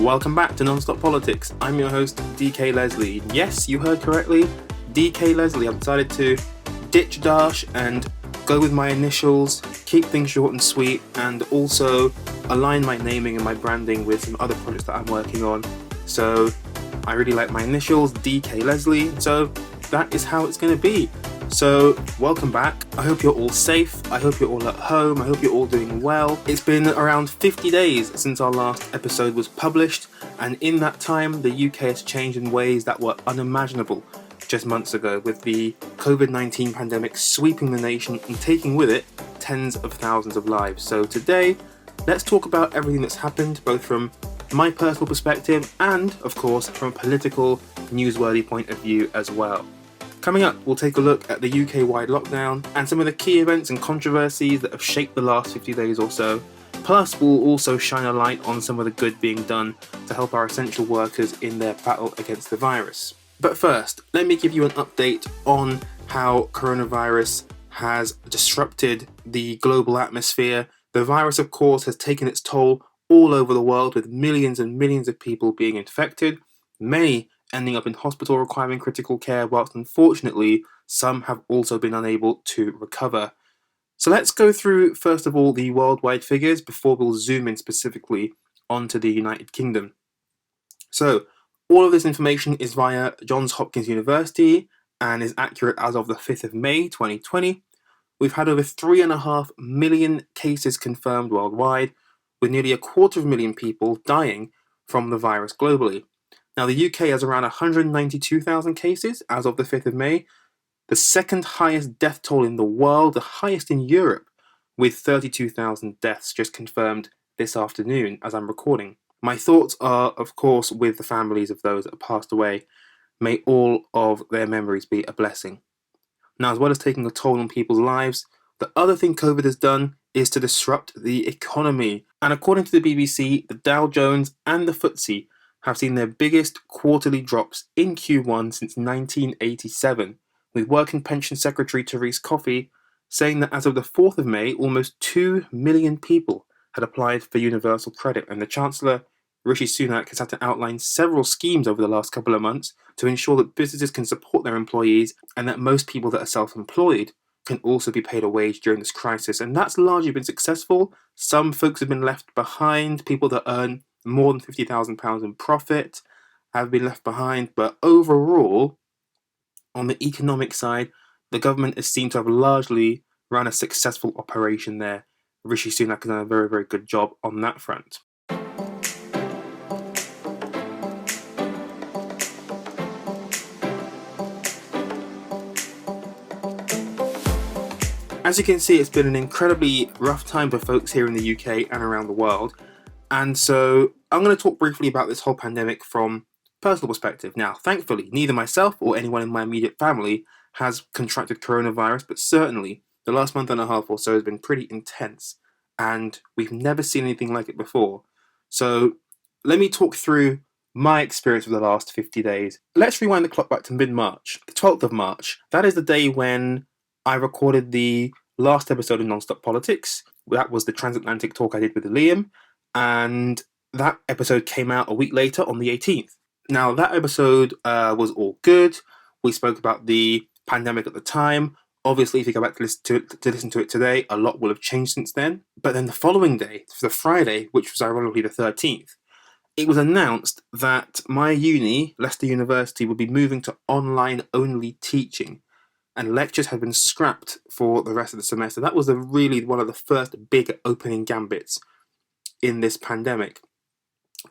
Welcome back to Nonstop Politics. I'm your host, DK Leslie. Yes, you heard correctly, DK Leslie. I've decided to ditch Dash and go with my initials, keep things short and sweet, and also align my naming and my branding with some other projects that I'm working on. So I really like my initials, DK Leslie, so that is how it's going to be. So welcome back. I hope you're all safe. I hope you're all at home. I hope you're all doing well. It's been around 50 days since our last episode was published, and in that time the UK has changed in ways that were unimaginable just months ago, with the COVID-19 pandemic sweeping the nation and taking with it tens of thousands of lives. So today, let's talk about everything that's happened, both from my personal perspective and, of course, from a political, newsworthy point of view as well. Coming up, we'll take a look at the UK-wide lockdown and some of the key events and controversies that have shaped the last 50 days or so. Plus, we'll also shine a light on some of the good being done to help our essential workers in their battle against the virus. But first, let me give you an update on how coronavirus has disrupted the global atmosphere. The virus, of course, has taken its toll all over the world, with millions and millions of people being infected, many ending up in hospital requiring critical care, whilst unfortunately some have also been unable to recover. So let's go through, first of all, the worldwide figures before we'll zoom in specifically onto the United Kingdom. So all of this information is via Johns Hopkins University and is accurate as of the 5th of May 2020. We've had over 3.5 million cases confirmed worldwide, with nearly 250,000 people dying from the virus globally. Now, the UK has around 192,000 cases as of the 5th of May, the second highest death toll in the world, the highest in Europe, with 32,000 deaths just confirmed this afternoon as I'm recording. My thoughts are, of course, with the families of those that have passed away. May all of their memories be a blessing. Now, as well as taking a toll on people's lives, the other thing COVID has done is to disrupt the economy. And according to the BBC, the Dow Jones and the FTSE have seen their biggest quarterly drops in Q1 since 1987, with Work and Pension Secretary Therese Coffey saying that as of the 4th of May, almost 2 million people had applied for universal credit, and the Chancellor, Rishi Sunak, has had to outline several schemes over the last couple of months to ensure that businesses can support their employees and that most people that are self-employed can also be paid a wage during this crisis. And that's largely been successful. Some folks have been left behind, people that earn more than £50,000 in profit have been left behind, but overall, on the economic side, the government is seen to have largely run a successful operation there. Rishi Sunak has done a very, very good job on that front. As you can see, it's been an incredibly rough time for folks here in the UK and around the world. And so I'm going to talk briefly about this whole pandemic from personal perspective. Now, thankfully, neither myself or anyone in my immediate family has contracted coronavirus, but certainly the last month and a half or so has been pretty intense, and we've never seen anything like it before. So let me talk through my experience of the last 50 days. Let's rewind the clock back to mid-March, the 12th of March. That is the day when I recorded the last episode of Nonstop Politics. That was the transatlantic talk I did with Liam, and that episode came out a week later on the 18th. Now, that episode was all good. We spoke about the pandemic at the time. Obviously, if you go back to listen to it today, a lot will have changed since then. But then the following day, the Friday, which was ironically the 13th, it was announced that my uni, Leicester University, would be moving to online-only teaching, and lectures had been scrapped for the rest of the semester. That was really one of the first big opening gambits in this pandemic.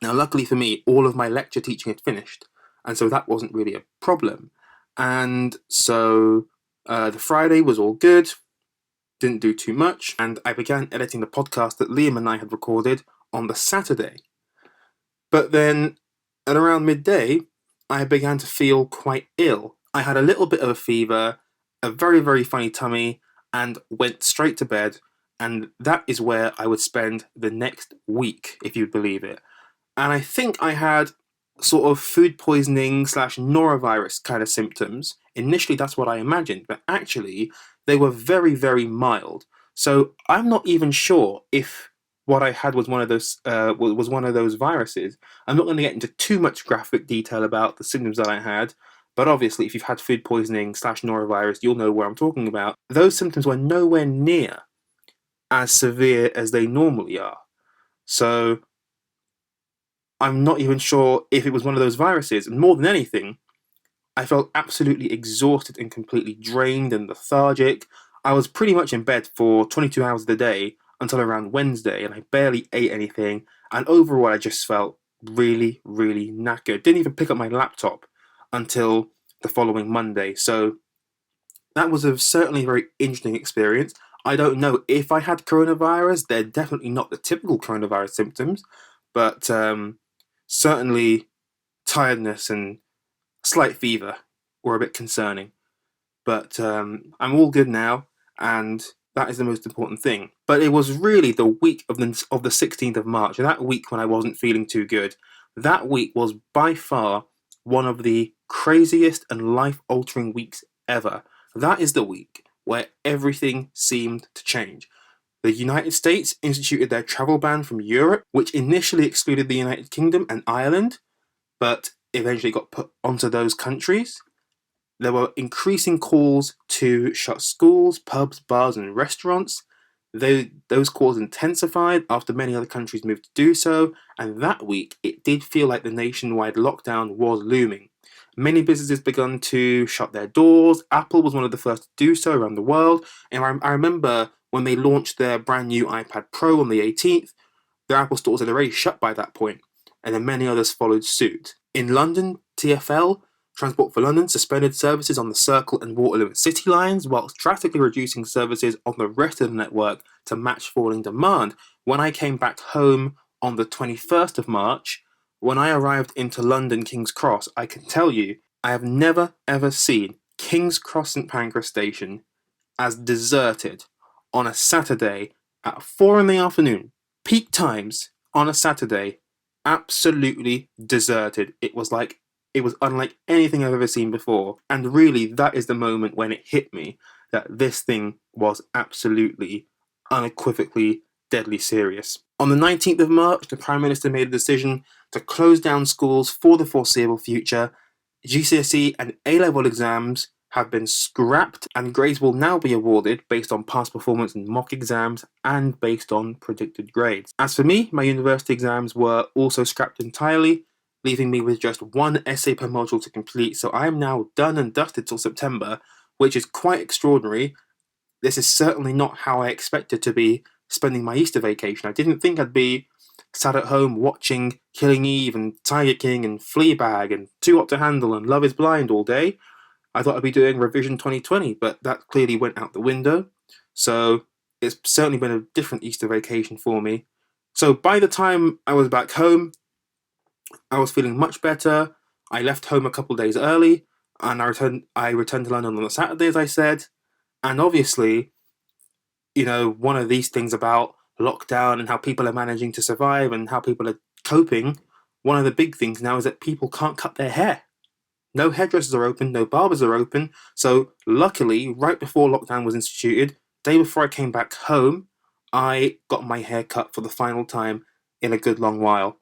Now, luckily for me, all of my lecture teaching had finished, and so that wasn't really a problem. And so the Friday was all good, didn't do too much, and I began editing the podcast that Liam and I had recorded on the Saturday. But then, at around midday, I began to feel quite ill. I had a little bit of a fever, a very, very funny tummy, and went straight to bed, and that is where I would spend the next week, if you believe it. And I think I had sort of food poisoning / norovirus kind of symptoms. Initially, that's what I imagined, but actually, they were very, very mild. So I'm not even sure if what I had was one of those viruses. I'm not going to get into too much graphic detail about the symptoms that I had, but obviously, if you've had food poisoning / norovirus, you'll know where I'm talking about. Those symptoms were nowhere near as severe as they normally are. So I'm not even sure if it was one of those viruses. And more than anything, I felt absolutely exhausted and completely drained and lethargic. I was pretty much in bed for 22 hours of the day until around Wednesday, and I barely ate anything. And overall, I just felt really, really knackered. Didn't even pick up my laptop until the following Monday. So that was certainly a very interesting experience. I don't know if I had coronavirus. They're definitely not the typical coronavirus symptoms, but certainly tiredness and slight fever were a bit concerning. But I'm all good now, and that is the most important thing. But it was really the week of the 16th of March, that week when I wasn't feeling too good. That week was by far one of the craziest and life-altering weeks ever. That is the week where everything seemed to change. The United States instituted their travel ban from Europe, which initially excluded the United Kingdom and Ireland, but eventually got put onto those countries. There were increasing calls to shut schools, pubs, bars, and restaurants. Those calls intensified after many other countries moved to do so, and that week it did feel like the nationwide lockdown was looming. Many businesses began to shut their doors. Apple was one of the first to do so around the world, and I remember when they launched their brand new iPad Pro on the 18th, their Apple stores had already shut by that point, and then many others followed suit. In London, TfL, Transport for London, suspended services on the Circle and Waterloo City lines, whilst drastically reducing services on the rest of the network to match falling demand. When I came back home on the 21st of March, when I arrived into London King's Cross, I can tell you, I have never ever seen King's Cross St Pancras Station as deserted on a Saturday at 4 in the afternoon. Peak times on a Saturday, absolutely deserted. It was unlike anything I've ever seen before. And really, that is the moment when it hit me that this thing was absolutely, unequivocally, deadly serious. On the 19th of March, the Prime Minister made a decision to close down schools for the foreseeable future. GCSE and A-level exams have been scrapped, and grades will now be awarded based on past performance in mock exams and based on predicted grades. As for me, my university exams were also scrapped entirely, leaving me with just one essay per module to complete, so I am now done and dusted till September, which is quite extraordinary. This is certainly not how I expected to be spending my Easter vacation. I didn't think I'd be sat at home watching Killing Eve and Tiger King and Fleabag and Too Hot to Handle and Love is Blind all day. I thought I'd be doing Revision 2020, but that clearly went out the window. So it's certainly been a different Easter vacation for me. So by the time I was back home, I was feeling much better. I left home a couple of days early, and I returned to London on the Saturday, as I said. And obviously, one of these things about lockdown and how people are managing to survive and how people are coping, one of the big things now is that people can't cut their hair. No hairdressers are open, no barbers are open. So luckily, right before lockdown was instituted, day before I came back home, I got my hair cut for the final time in a good long while.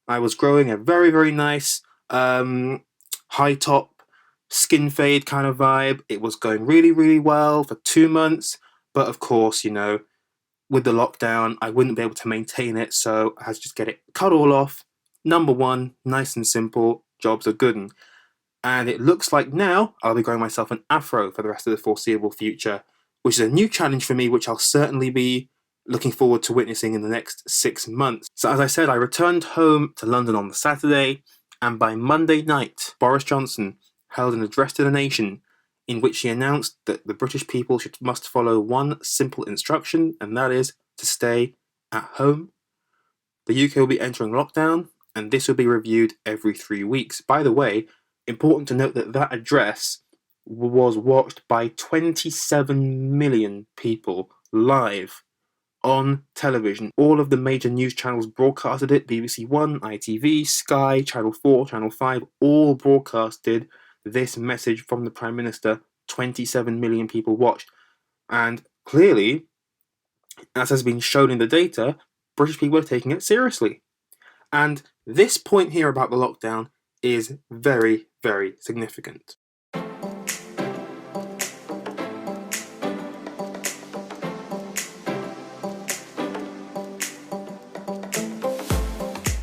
I was growing a very, very nice high top skin fade kind of vibe. It was going really, really well for 2 months. But of course, with the lockdown, I wouldn't be able to maintain it. So I had to just get it cut all off. Number one, nice and simple, jobs are good. And it looks like now I'll be growing myself an afro for the rest of the foreseeable future, which is a new challenge for me, which I'll certainly be looking forward to witnessing in the next 6 months. So as I said, I returned home to London on the Saturday, and by Monday night, Boris Johnson held an address to the nation in which he announced that the British people must follow one simple instruction, and that is to stay at home. The UK will be entering lockdown, and this will be reviewed every 3 weeks. By the way, important to note that that address was watched by 27 million people live on television. All of the major news channels broadcasted it. BBC One, ITV, Sky, Channel 4, Channel 5, all broadcasted this message from the Prime Minister. 27 million people watched. And clearly, as has been shown in the data, British people are taking it seriously. And this point here about the lockdown is very, very significant.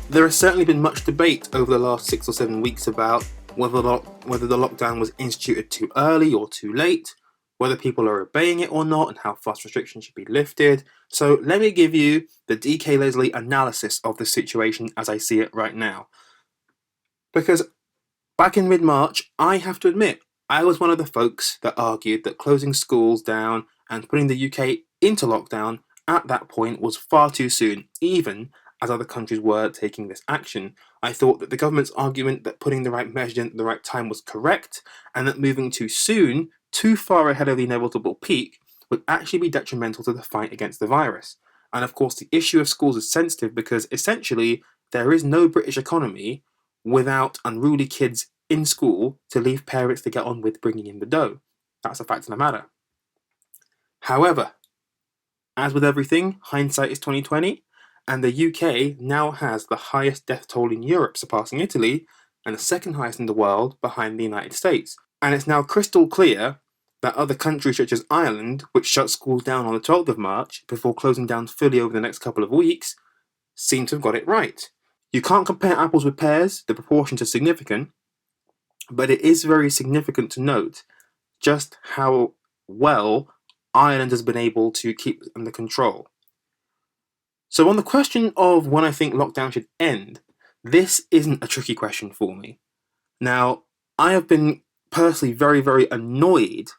There has certainly been much debate over the last 6 or 7 weeks about whether the lockdown was instituted too early or too late, whether people are obeying it or not, and how fast restrictions should be lifted. So let me give you the DK Leslie analysis of the situation as I see it right now. Because back in mid-March, I have to admit, I was one of the folks that argued that closing schools down and putting the UK into lockdown at that point was far too soon, even as other countries were taking this action. I thought that the government's argument that putting the right measure in at the right time was correct, and that moving too soon, too far ahead of the inevitable peak, would actually be detrimental to the fight against the virus. And of course, the issue of schools is sensitive because essentially there is no British economy without unruly kids in school to leave parents to get on with bringing in the dough. That's a fact of the matter. However, as with everything, hindsight is 2020, and the UK now has the highest death toll in Europe, surpassing Italy, and the second highest in the world behind the United States. And it's now crystal clear that other countries such as Ireland, which shut schools down on the 12th of March before closing down fully over the next couple of weeks, seem to have got it right. You can't compare apples with pears, the proportions are significant, but it is very significant to note just how well Ireland has been able to keep it under control. So on the question of when I think lockdown should end, this isn't a tricky question for me. Now, I have been personally very, very annoyed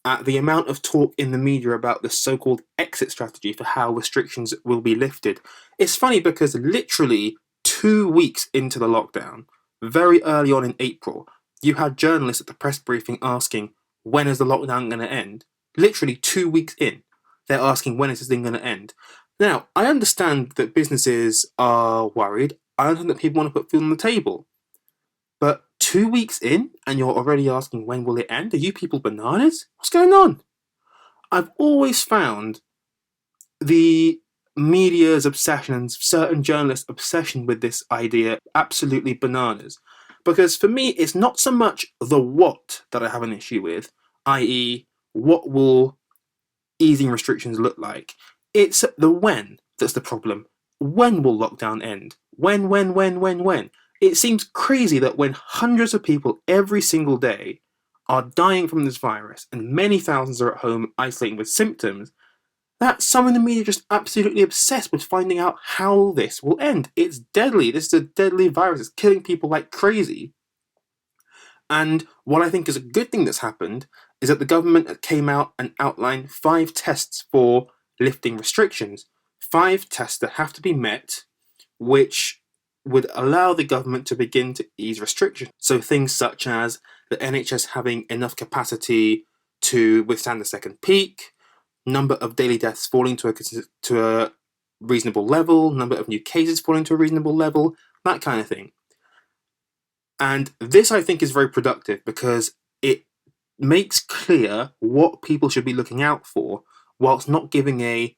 at the amount of talk in the media about the so-called exit strategy for how restrictions will be lifted. It's funny because literally 2 weeks into the lockdown, very early on in April, you had journalists at the press briefing asking, when is the lockdown going to end? Literally 2 weeks in, they're asking, when is this thing going to end? Now, I understand that businesses are worried. I understand that people want to put food on the table. But 2 weeks in, and you're already asking, when will it end? Are you people bananas? What's going on? I've always found the media's obsession and certain journalists' obsession with this idea absolutely bananas. Because for me, it's not so much the what that I have an issue with, i.e., what will easing restrictions look like. It's the when that's the problem. When will lockdown end? When? It seems crazy that when hundreds of people every single day are dying from this virus and many thousands are at home isolating with symptoms, that some in the media are just absolutely obsessed with finding out how this will end. It's deadly. This is a deadly virus. It's killing people like crazy. And what I think is a good thing that's happened is that the government came out and outlined 5 tests for lifting restrictions. 5 tests that have to be met, which would allow the government to begin to ease restrictions. So things such as the NHS having enough capacity to withstand the second peak, number of daily deaths falling to a reasonable level, number of new cases falling to a reasonable level, that kind of thing. And this, I think, is very productive because it makes clear what people should be looking out for whilst not giving a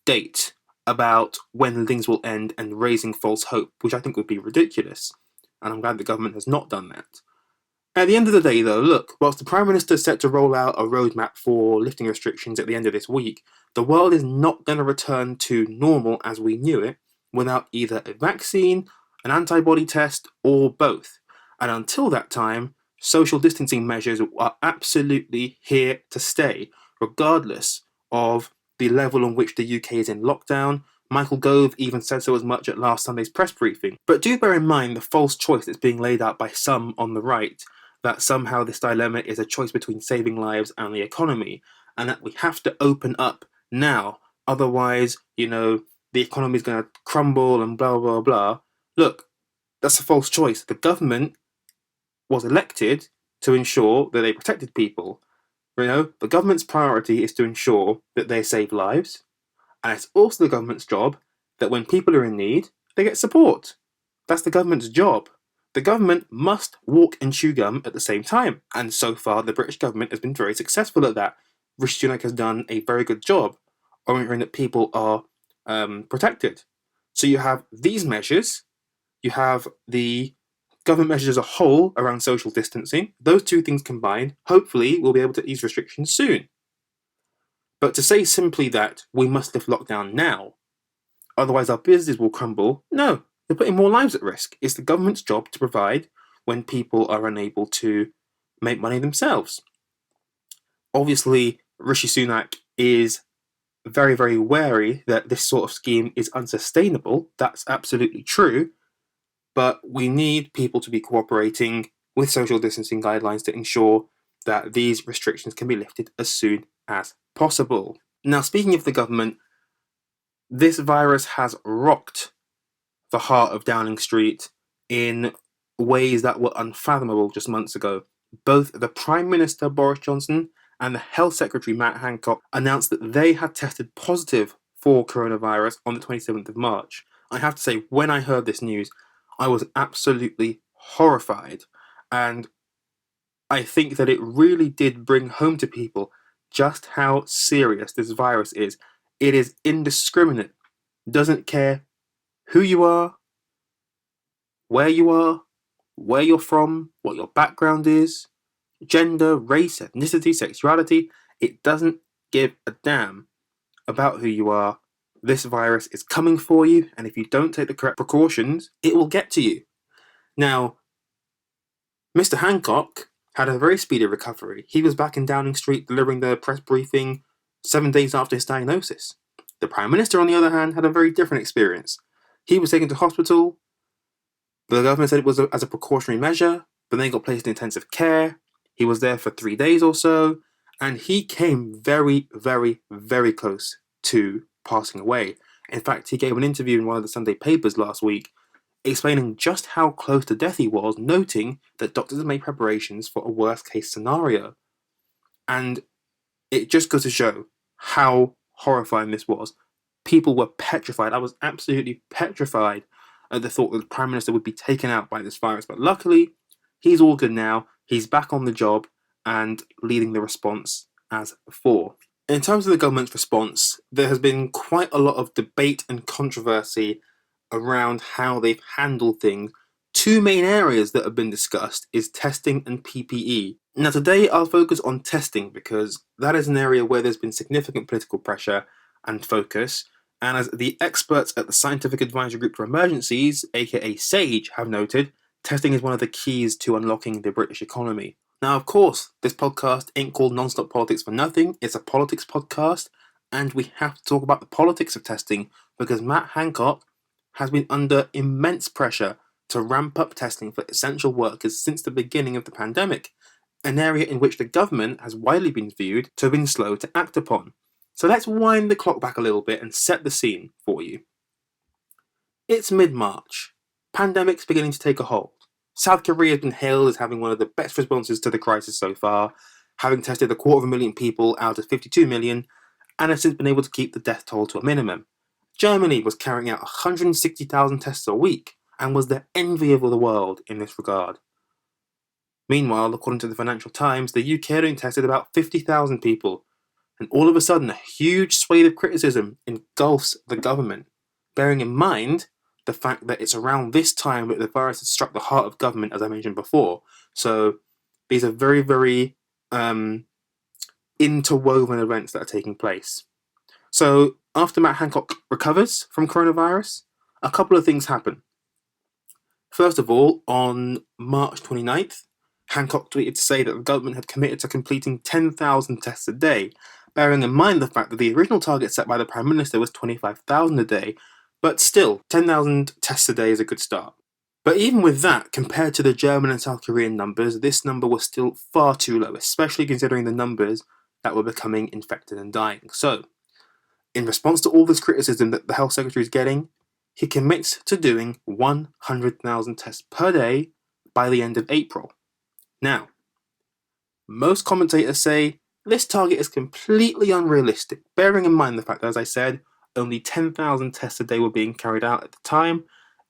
date about when things will end and raising false hope, which I think would be ridiculous. And I'm glad the government has not done that. At the end of the day, though, look, whilst the Prime Minister is set to roll out a roadmap for lifting restrictions at the end of this week, the world is not going to return to normal as we knew it without either a vaccine, an antibody test, or both. And until that time, social distancing measures are absolutely here to stay, regardless of the level on which the UK is in lockdown. Michael Gove even said so as much at last Sunday's press briefing. But do bear in mind the false choice that's being laid out by some on the right, that somehow this dilemma is a choice between saving lives and the economy, and that we have to open up now. Otherwise, the economy is going to crumble and blah, blah, blah. Look, that's a false choice. The government was elected to ensure that they protected people. The government's priority is to ensure that they save lives, and it's also the government's job that when people are in need, they get support. That's the government's job. The government must walk and chew gum at the same time, and so far the British government has been very successful at that. Rishi Sunak has done a very good job of ensuring that people are protected. So you have these measures, you have the government measures as a whole around social distancing. Those two things combined, hopefully, we'll be able to ease restrictions soon. But to say simply that we must lift lockdown now, otherwise our business will crumble, no, you're putting more lives at risk. It's the government's job to provide when people are unable to make money themselves. Obviously, Rishi Sunak is very, very wary that this sort of scheme is unsustainable. That's absolutely true. But we need people to be cooperating with social distancing guidelines to ensure that these restrictions can be lifted as soon as possible. Now, speaking of the government, this virus has rocked the heart of Downing Street in ways that were unfathomable just months ago. Both the Prime Minister Boris Johnson and the Health Secretary Matt Hancock announced that they had tested positive for coronavirus on the 27th of March. I have to say, when I heard this news, I was absolutely horrified. And I think that it really did bring home to people just how serious this virus is. It is indiscriminate. Doesn't care who you are, where you're from, what your background is, gender, race, ethnicity, sexuality. It doesn't give a damn about who you are. This virus is coming for you, and if you don't take the correct precautions, it will get to you. Now, Mr. Hancock had a very speedy recovery. He was back in Downing Street delivering the press briefing 7 days after his diagnosis. The Prime Minister, on the other hand, had a very different experience. He was taken to hospital. The government said it was as a precautionary measure, but then he got placed in intensive care. He was there for 3 days or so, and he came very, very, very close to passing away. In fact, he gave an interview in one of the Sunday papers last week explaining just how close to death he was, noting that doctors had made preparations for a worst-case scenario. And it just goes to show how horrifying this was. People were petrified. I was absolutely petrified at the thought that the Prime Minister would be taken out by this virus. But luckily, he's all good now. He's back on the job and leading the response as before. In terms of the government's response, there has been quite a lot of debate and controversy around how they've handled things. Two main areas that have been discussed is testing and PPE. Now today I'll focus on testing because that is an area where there's been significant political pressure and focus, and as the experts at the Scientific Advisory Group for Emergencies, aka SAGE, have noted, testing is one of the keys to unlocking the British economy. Now, of course, this podcast ain't called Nonstop Politics for nothing. It's a politics podcast, and we have to talk about the politics of testing because Matt Hancock has been under immense pressure to ramp up testing for essential workers since the beginning of the pandemic, an area in which the government has widely been viewed to have been slow to act upon. So let's wind the clock back a little bit and set the scene for you. It's mid-March. Pandemic's beginning to take a hold. South Korea has been hailed as having one of the best responses to the crisis so far, having tested 250,000 people out of 52 million, and has since been able to keep the death toll to a minimum. Germany was carrying out 160,000 tests a week and was the envy of the world in this regard. Meanwhile, according to the Financial Times, the UK only tested about 50,000 people, and all of a sudden a huge swathe of criticism engulfs the government, bearing in mind the fact that it's around this time that the virus has struck the heart of government, as I mentioned before. So these are very, very interwoven events that are taking place. So after Matt Hancock recovers from coronavirus, a couple of things happen. First of all, on March 29th, Hancock tweeted to say that the government had committed to completing 10,000 tests a day, bearing in mind the fact that the original target set by the Prime Minister was 25,000 a day, but still, 10,000 tests a day is a good start. But even with that, compared to the German and South Korean numbers, this number was still far too low, especially considering the numbers that were becoming infected and dying. So, in response to all this criticism that the Health Secretary is getting, he commits to doing 100,000 tests per day by the end of April. Now, most commentators say this target is completely unrealistic, bearing in mind the fact that, as I said, only 10,000 tests a day were being carried out at the time.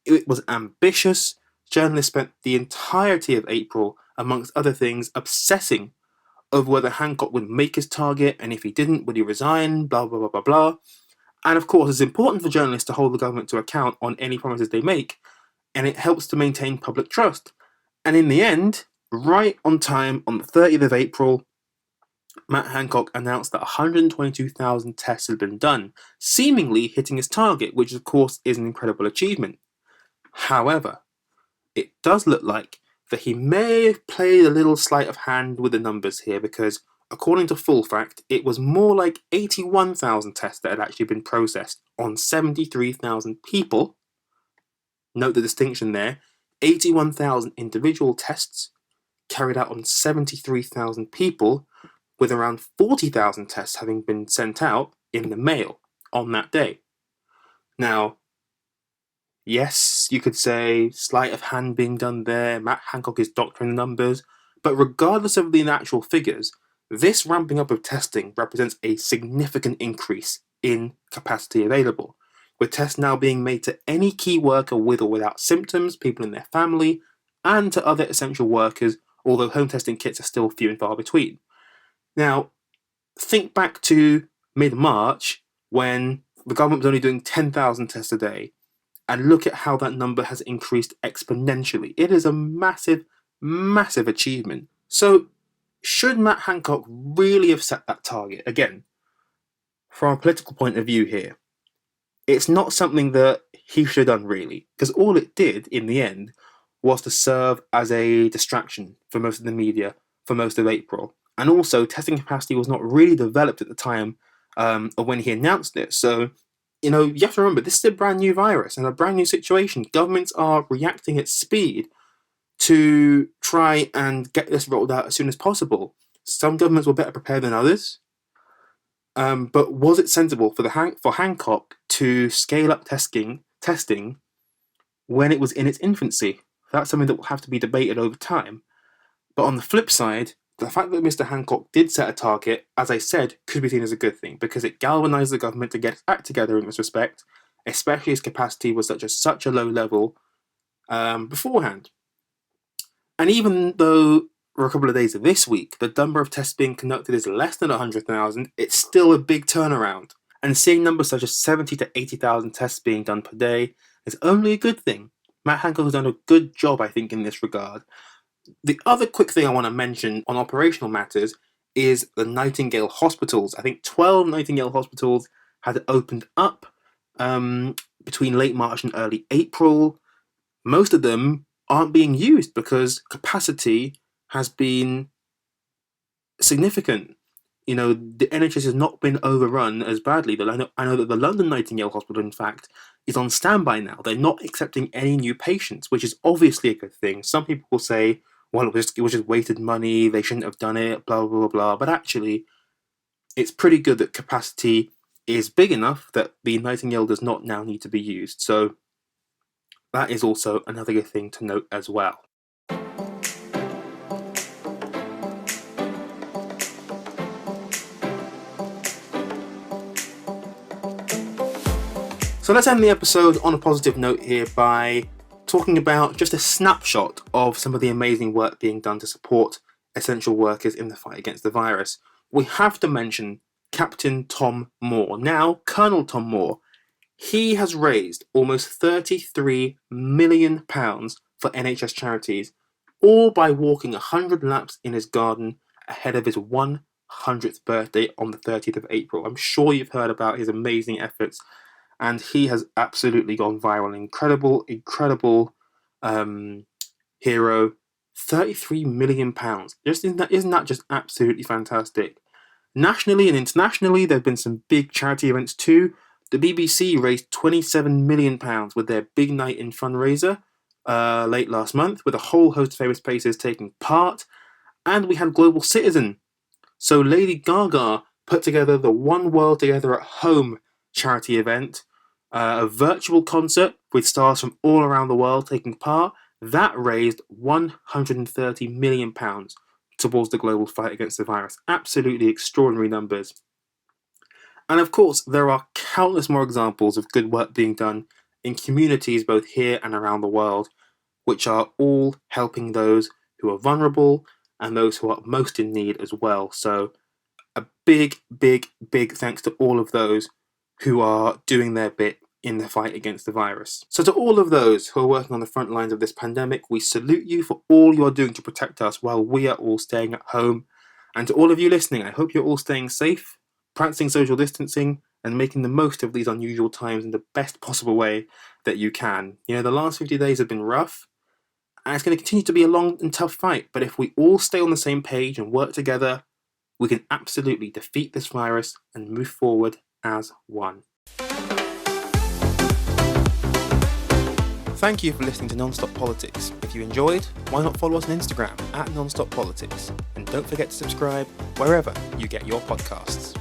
It was ambitious. Journalists spent the entirety of April, amongst other things, obsessing over whether Hancock would make his target, and if he didn't, would he resign, blah, blah, blah, blah, blah. And of course, it's important for journalists to hold the government to account on any promises they make, and it helps to maintain public trust. And in the end, right on time, on the 30th of April, Matt Hancock announced that 122,000 tests had been done, seemingly hitting his target, which of course is an incredible achievement. However, it does look like that he may have played a little sleight of hand with the numbers here, because according to Full Fact, it was more like 81,000 tests that had actually been processed on 73,000 people. Note the distinction there. 81,000 individual tests carried out on 73,000 people, with around 40,000 tests having been sent out in the mail on that day. Now, yes, you could say sleight of hand being done there, Matt Hancock is doctoring the numbers, but regardless of the actual figures, this ramping up of testing represents a significant increase in capacity available, with tests now being made to any key worker with or without symptoms, people in their family, and to other essential workers, although home testing kits are still few and far between. Now, think back to mid-March when the government was only doing 10,000 tests a day, and look at how that number has increased exponentially. It is a massive, massive achievement. So, should Matt Hancock really have set that target? Again, from a political point of view here, it's not something that he should have done really, because all it did in the end was to serve as a distraction for most of the media for most of April. And also, testing capacity was not really developed at the time of when he announced it. So, you have to remember, this is a brand new virus and a brand new situation. Governments are reacting at speed to try and get this rolled out as soon as possible. Some governments were better prepared than others. But was it sensible for Hancock to scale up testing when it was in its infancy? That's something that will have to be debated over time. But on the flip side, the fact that Mr. Hancock did set a target, as I said, could be seen as a good thing, because it galvanised the government to get its act together in this respect, especially as capacity was such a low level beforehand. And even though for a couple of days of this week, the number of tests being conducted is less than 100,000, it's still a big turnaround. And seeing numbers such as 70 to 80,000 tests being done per day is only a good thing. Matt Hancock has done a good job, I think, in this regard. The other quick thing I want to mention on operational matters is the Nightingale hospitals. I think 12 Nightingale hospitals had opened up between late March and early April. Most of them aren't being used because capacity has been significant. The NHS has not been overrun as badly. I know that the London Nightingale Hospital, in fact, is on standby now. They're not accepting any new patients, which is obviously a good thing. Some people will say, well, it was just wasted money, they shouldn't have done it, blah, blah, blah, blah. But actually, it's pretty good that capacity is big enough that the Nightingale does not now need to be used. So that is also another good thing to note as well. So let's end the episode on a positive note here by talking about just a snapshot of some of the amazing work being done to support essential workers in the fight against the virus. We have to mention Captain Tom Moore. Now, Colonel Tom Moore, he has raised almost £33 million for NHS charities, all by walking 100 laps in his garden ahead of his 100th birthday on the 30th of April. I'm sure you've heard about his amazing efforts, and he has absolutely gone viral. Incredible hero. £33 million. Isn't that just absolutely fantastic? Nationally and internationally, there have been some big charity events too. The BBC raised £27 million with their Big Night In fundraiser late last month, with a whole host of famous faces taking part. And we had Global Citizen. So Lady Gaga put together the One World Together at Home charity event, a virtual concert with stars from all around the world taking part. That raised £130 million towards the global fight against the virus. Absolutely extraordinary numbers. And of course, there are countless more examples of good work being done in communities both here and around the world, which are all helping those who are vulnerable and those who are most in need as well. So a big thanks to all of those who are doing their bit in the fight against the virus. So to all of those who are working on the front lines of this pandemic, we salute you for all you're doing to protect us while we are all staying at home. And to all of you listening, I hope you're all staying safe, practicing social distancing, and making the most of these unusual times in the best possible way that you can. You know, the last 50 days have been rough, and it's going to continue to be a long and tough fight, but if we all stay on the same page and work together, we can absolutely defeat this virus and move forward as one. Thank you for listening to Nonstop Politics. If you enjoyed, why not follow us on Instagram @Nonstop Politics, and don't forget to subscribe wherever you get your podcasts.